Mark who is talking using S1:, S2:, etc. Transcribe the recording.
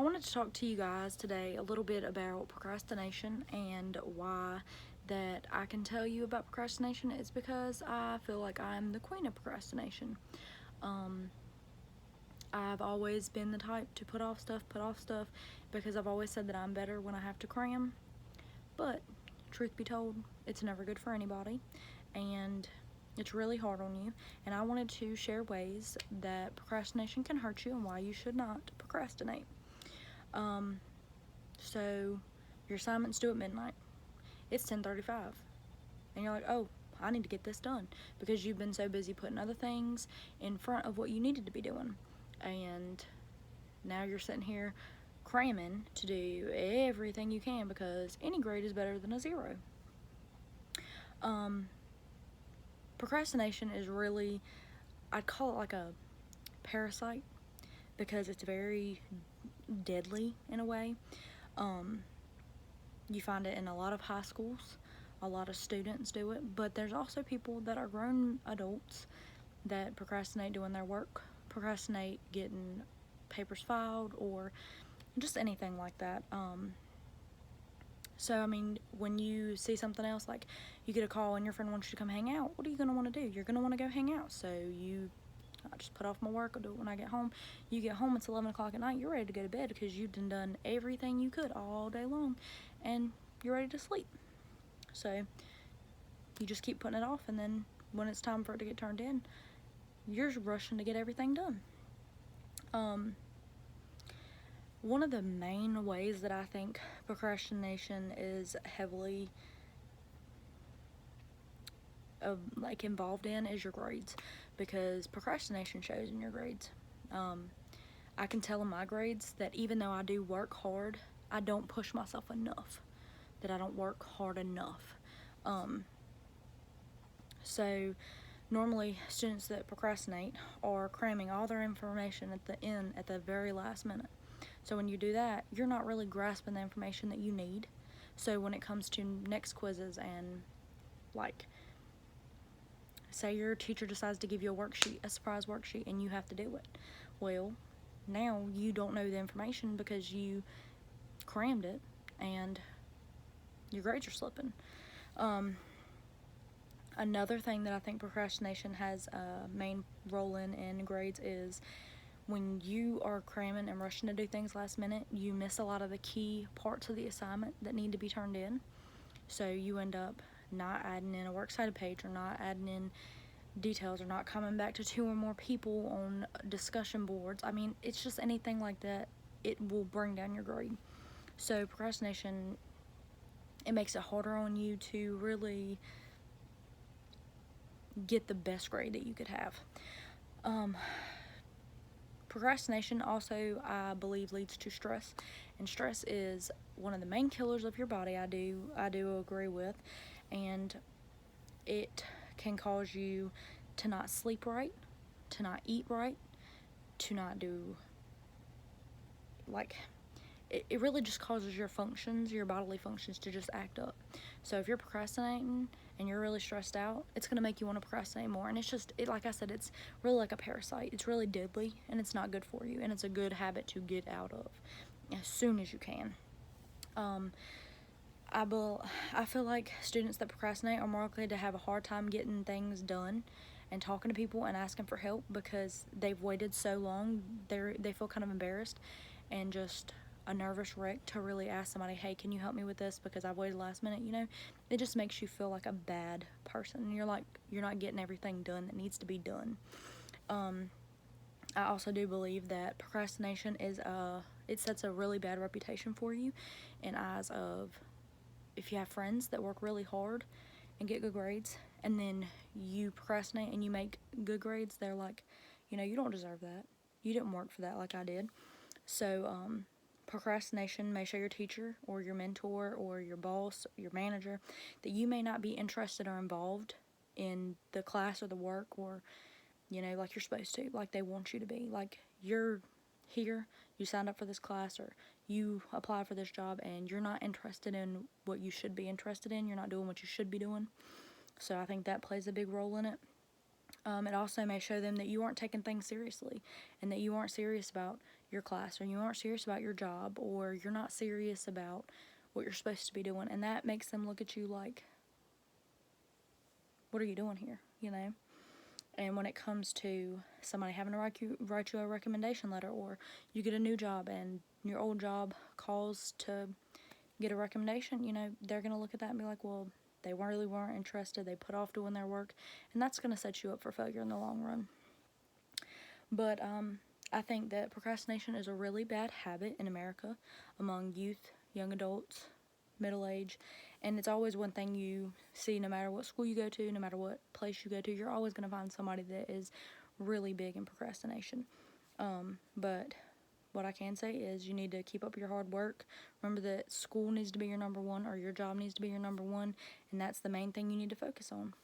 S1: I wanted to talk to you guys today a little bit about procrastination and why that I can tell you about procrastination is because I feel like I'm the queen of procrastination. Um, I've always been the type to put off stuff because I've always said that I'm better when I have to cram. But truth be told, it's never good for anybody and it's really hard on you. And I wanted to share ways that procrastination can hurt you and why you should not procrastinate. Um, so your assignment's due at midnight. It's 10:35, and you're like, "Oh, I need to get this done," because you've been so busy putting other things in front of what you needed to be doing, and now you're sitting here cramming to do everything you can because any grade is better than a zero. Um, Procrastination is really, I'd call it like a parasite because it's very deadly in a way. Um, You find it in a lot of high schools. A lot of students do it, but there's also people that are grown adults that procrastinate doing their work, procrastinate getting papers filed, or just anything like that. So, I mean, when you see something else, like you get a call and your friend wants you to come hang out, what are you going to want to do? You're going to want to go hang out. So, I just put off my work, I'll do it when I get home. You get home, it's 11 o'clock at night, you're ready to go to bed because you've done everything you could all day long and you're ready to sleep. So you just keep putting it off, and then when it's time for it to get turned in, you're rushing to get everything done. One of the main ways that I think procrastination is heavily involved in is your grades, because procrastination shows in your grades. I can tell in my grades that even though I do work hard, I don't push myself enough, that I don't work hard enough. So normally students that procrastinate are cramming all their information at the very last minute. So when you do that, you're not really grasping the information that you need. So when it comes to next quizzes and like say your teacher decides to give you a surprise worksheet, and you have to do it. Well, now you don't know the information because you crammed it and your grades are slipping. Another thing that I think procrastination has a main role in grades is when you are cramming and rushing to do things last minute, you miss a lot of the key parts of the assignment that need to be turned in. So you end up not adding in a works cited page, or not adding in details, or not coming back to two or more people on discussion boards. I mean, it's just anything like that. It will bring down your grade. So procrastination, it makes it harder on you to really get the best grade that you could have. Procrastination also, I believe, leads to stress, and stress is one of the main killers of your body. I do agree with, and it can cause you to not sleep right, to not eat right, to not do like it really just causes your bodily functions to just act up. So if you're procrastinating and you're really stressed out, it's going to make you want to procrastinate more. And like I said, it's really like a parasite. It's really deadly, and it's not good for you. And it's a good habit to get out of as soon as you can. I feel like students that procrastinate are more likely to have a hard time getting things done and talking to people and asking for help because they've waited so long. They feel kind of embarrassed and just a nervous wreck to really ask somebody, "Hey, can you help me with this because I've waited last minute?" It just makes you feel like a bad person. You're not getting everything done that needs to be done. I also do believe that procrastination it sets a really bad reputation for you in eyes of, if you have friends that work really hard and get good grades, and then you procrastinate and you make good grades, they're like, you don't deserve that. You didn't work for that like I did. So, procrastination may show your teacher or your mentor or your boss, your manager, that you may not be interested or involved in the class or the work, or, like you're supposed to, like they want you to be. Like, you're here, you signed up for this class, or you applied for this job, and you're not interested in what you should be interested in. You're not doing what you should be doing. So I think that plays a big role in it. It also may show them that you aren't taking things seriously, and that you aren't serious about your class, or you aren't serious about your job, or you're not serious about what you're supposed to be doing, and that makes them look at you like, what are you doing here, you know? And when it comes to somebody having to write you a recommendation letter, or you get a new job and your old job calls to get a recommendation, you know, they're going to look at that and be like, well, they really weren't interested, they put off doing their work, and that's going to set you up for failure in the long run. But I think that procrastination is a really bad habit in America among youth, young adults, middle age, and it's always one thing you see no matter what school you go to, no matter what place you go to. You're always going to find somebody that is really big in procrastination. But what I can say is you need to keep up your hard work. Remember that school needs to be your number one, or your job needs to be your number one, and that's the main thing you need to focus on.